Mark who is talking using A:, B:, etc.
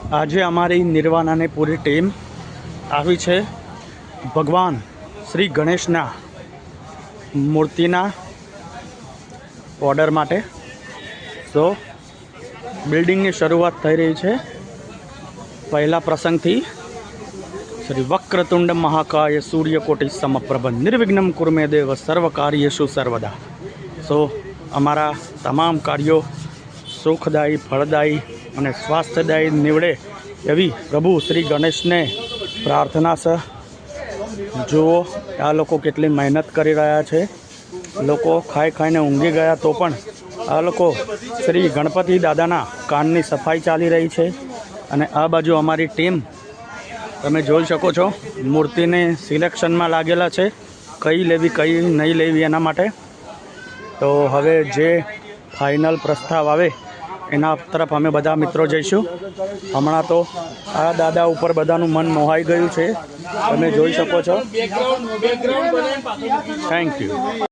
A: આજે અમારી નિર્વાણાની પૂરી ટીમ આવી છે ભગવાન શ્રી ગણેશના મૂર્તિના ઓર્ડર માટે। તો બિલ્ડિંગની શરૂઆત થઈ રહી છે। પહેલા પ્રસંગથી શ્રી વક્રતુંડ મહાકાય સૂર્યકોટિ સમપ્રભ નિર્વિઘ્નમ કુરમે દેવ સર્વકાર્યેષુ સર્વદા। સો અમારા તમામ કાર્યો સુખદાયી, ફળદાયી અને સ્વાસ્થ્યદાયી નીવડે એવી પ્રભુ શ્રી ગણેશને પ્રાર્થના છે। જુઓ આ લોકો કેટલી મહેનત કરી રહ્યા છે। લોકો ખાઈ ખાઈને ઊંઘી ગયા તો પણ આ લોકો શ્રી ગણપતિ દાદાના કાનની સફાઈ ચાલી રહી છે। અને આ બાજુ અમારી ટીમ તમે જોઈ શકો છો મૂર્તિને સિલેક્શનમાં લાગેલા છે, કઈ લેવી કઈ નહીં લેવી એના માટે। તો હવે જે ફાઇનલ પ્રસ્તાવ આવે એના તરફ અમે બધા મિત્રો જઈશું। હમણાં તો આ દાદા ઉપર બધાનું મન મોહાઈ ગયું છે, તમે જોઈ શકો છો। Thank you.